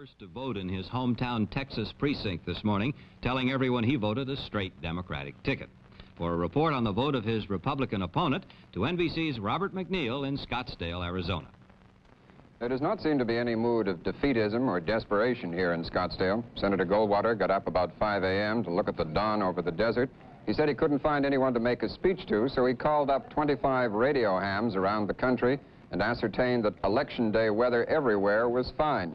First to vote in his hometown Texas precinct this morning, telling everyone he voted a straight Democratic ticket. For a report on the vote of his Republican opponent, to NBC's Robert McNeil in Scottsdale, Arizona. There does not seem to be any mood of defeatism or desperation here in Scottsdale. Senator Goldwater got up about 5 a.m. to look at the dawn over the desert. He said he couldn't find anyone to make a speech to, so he called up 25 radio hams around the country and ascertained that Election Day weather everywhere was fine.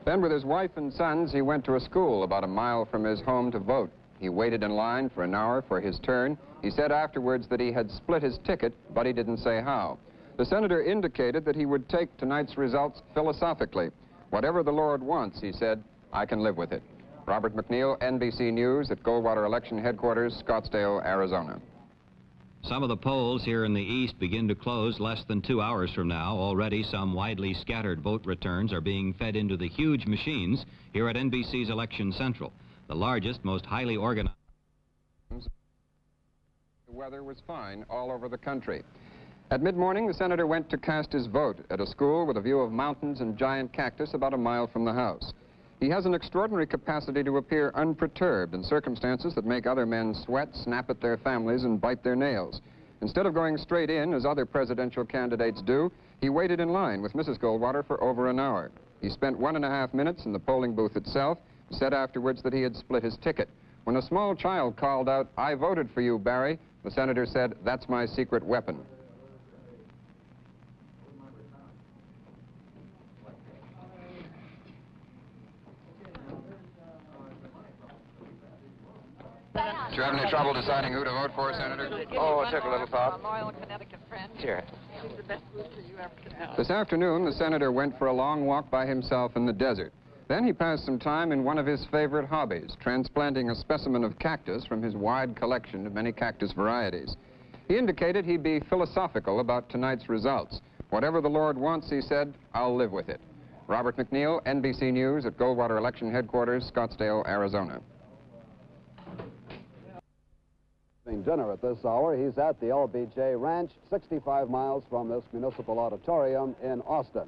Then, with his wife and sons, he went to a school about a mile from his home to vote. He waited in line for an hour for his turn. He said afterwards that he had split his ticket, but he didn't say how. The senator indicated that he would take tonight's results philosophically. Whatever the Lord wants, he said, I can live with it. Robert McNeil, NBC News at Goldwater Election Headquarters, Scottsdale, Arizona. Some of the polls here in the east begin to close less than 2 hours from now. Already some widely scattered vote returns are being fed into the huge machines here at NBC's Election Central, the largest, most highly organized. The weather was fine all over the country. At mid-morning, the senator went to cast his vote at a school with a view of mountains and giant cactus about a mile from the house. He has an extraordinary capacity to appear unperturbed in circumstances that make other men sweat, snap at their families, and bite their nails. Instead of going straight in, as other presidential candidates do, he waited in line with Mrs. Goldwater for over an hour. He spent 1.5 minutes in the polling booth itself, said afterwards that he had split his ticket. When a small child called out, I voted for you, Barry, the senator said, that's my secret weapon. Did you have any trouble deciding who to vote for, Senator? Oh, it took a little thought. Loyal Connecticut friend. Sure. He's the best booster you ever could have. This afternoon, the senator went for a long walk by himself in the desert. Then he passed some time in one of his favorite hobbies, transplanting a specimen of cactus from his wide collection of many cactus varieties. He indicated he'd be philosophical about tonight's results. Whatever the Lord wants, he said, I'll live with it. Robert McNeil, NBC News at Goldwater Election Headquarters, Scottsdale, Arizona. Dinner at this hour. He's at the LBJ Ranch, 65 miles from this municipal auditorium in Austin.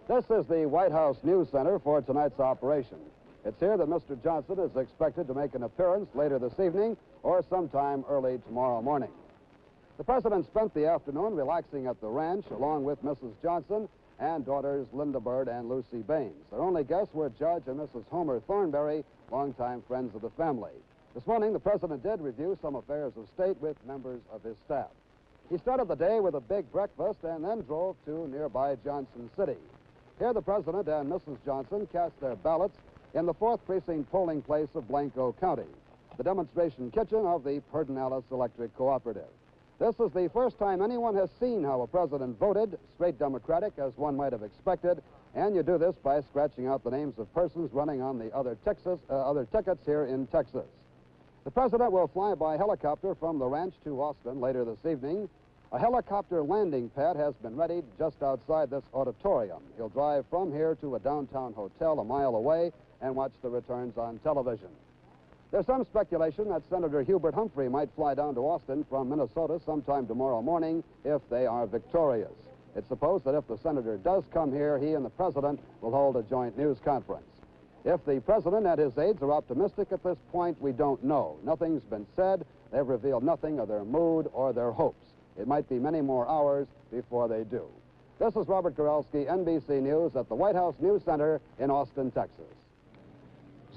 This is the White House News Center for tonight's operation. It's here that Mr. Johnson is expected to make an appearance later this evening or sometime early tomorrow morning. The president spent the afternoon relaxing at the ranch along with Mrs. Johnson and daughters Linda Bird and Lucy Baines. Their only guests were Judge and Mrs. Homer Thornberry, longtime friends of the family. This morning, the president did review some affairs of state with members of his staff. He started the day with a big breakfast and then drove to nearby Johnson City. Here, the president and Mrs. Johnson cast their ballots in the 4th Precinct polling place of Blanco County, the demonstration kitchen of the Pedernales Electric Cooperative. This is the first time anyone has seen how a president voted, straight Democratic, as one might have expected, and you do this by scratching out the names of persons running on the other tickets here in Texas. The president will fly by helicopter from the ranch to Austin later this evening. A helicopter landing pad has been readied just outside this auditorium. He'll drive from here to a downtown hotel a mile away and watch the returns on television. There's some speculation that Senator Hubert Humphrey might fly down to Austin from Minnesota sometime tomorrow morning if they are victorious. It's supposed that if the senator does come here, he and the president will hold a joint news conference. If the president and his aides are optimistic at this point, we don't know. Nothing's been said. They've revealed nothing of their mood or their hopes. It might be many more hours before they do. This is Robert Goralski, NBC News at the White House News Center in Austin, Texas.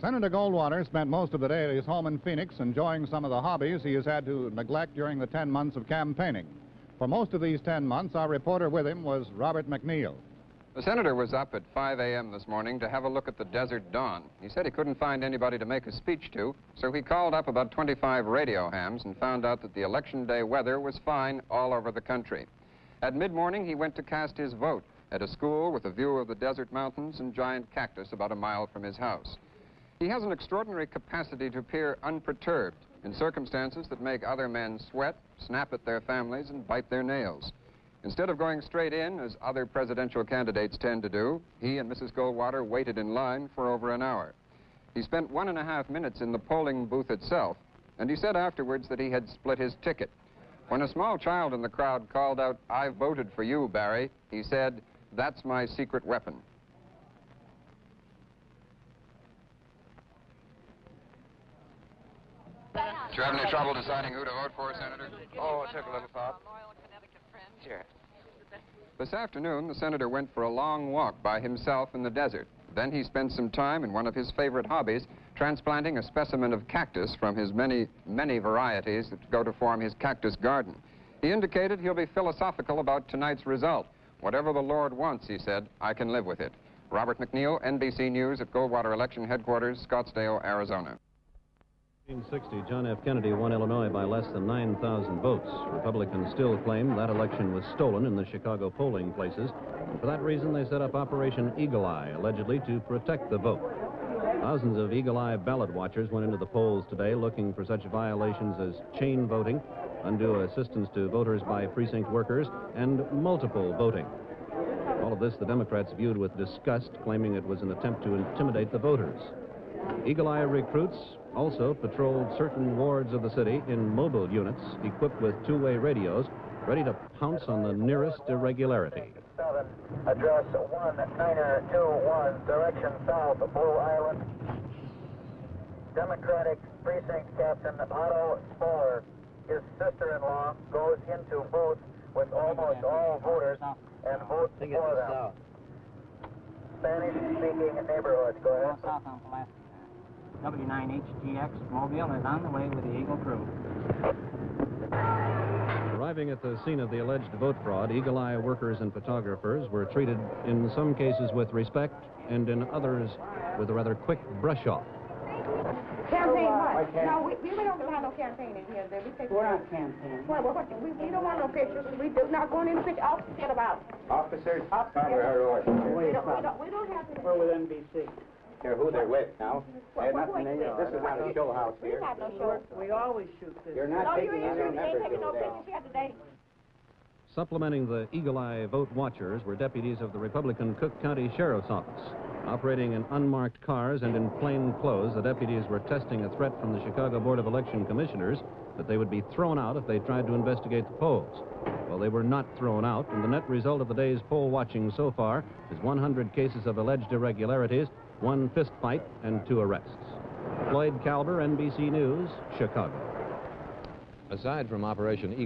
Senator Goldwater spent most of the day at his home in Phoenix enjoying some of the hobbies he has had to neglect during the 10 months of campaigning. For most of these 10 months, our reporter with him was Robert McNeil. The senator was up at 5 a.m. this morning to have a look at the desert dawn. He said he couldn't find anybody to make a speech to, so he called up about 25 radio hams and found out that the Election Day weather was fine all over the country. At mid-morning, he went to cast his vote at a school with a view of the desert mountains and giant cactus about a mile from his house. He has an extraordinary capacity to appear unperturbed in circumstances that make other men sweat, snap at their families, and bite their nails. Instead of going straight in, as other presidential candidates tend to do, he and Mrs. Goldwater waited in line for over an hour. He spent 1.5 minutes in the polling booth itself, and he said afterwards that he had split his ticket. When a small child in the crowd called out, I voted for you, Barry, he said, that's my secret weapon. Did you have any trouble deciding who to vote for, Senator? Oh, it took a little thought. Loyal Connecticut friend. Sure. This afternoon, the senator went for a long walk by himself in the desert. Then he spent some time in one of his favorite hobbies, transplanting a specimen of cactus from his many varieties that go to form his cactus garden. He indicated he'll be philosophical about tonight's result. Whatever the Lord wants, he said, I can live with it. Robert McNeil, NBC News at Goldwater Election Headquarters, Scottsdale, Arizona. 1960, John F. Kennedy won Illinois by less than 9,000 votes. Republicans still claim that election was stolen in the Chicago polling places. And for that reason, they set up Operation Eagle Eye, allegedly to protect the vote. Thousands of Eagle Eye ballot watchers went into the polls today looking for such violations as chain voting, undue assistance to voters by precinct workers, and multiple voting. All of this the Democrats viewed with disgust, claiming it was an attempt to intimidate the voters. Eagle Eye recruits also patrolled certain wards of the city in mobile units equipped with two-way radios, ready to pounce on the nearest irregularity. Address 1921, direction south, Blue Island. Democratic Precinct Captain Otto Spoller, his sister-in-law, goes into booth with almost all voters and votes for them. Spanish-speaking neighborhoods, go ahead. W9HGX Mobile is on the way with the Eagle crew. Arriving at the scene of the alleged vote fraud, Eagle Eye workers and photographers were treated in some cases with respect and in others with a rather quick brush-off. Campaign what? No, we don't have no campaign in here. We're not campaigning. Well, we don't want no pictures. We're not going in the picture. Officers, get about. Officers? We don't have to. We're with NBC. Here, who they're with now? This is not a show house here. We have no show. We always shoot this. You're not taking any ain't taking no pictures here today. Supplementing the Eagle Eye vote watchers were deputies of the Republican Cook County Sheriff's Office. Operating in unmarked cars and in plain clothes, the deputies were testing a threat from the Chicago Board of Election Commissioners that they would be thrown out if they tried to investigate the polls. Well, they were not thrown out, and the net result of the day's poll watching so far is 100 cases of alleged irregularities, 1 fist fight, and 2 arrests. Floyd Kalber, NBC News, Chicago. Aside from Operation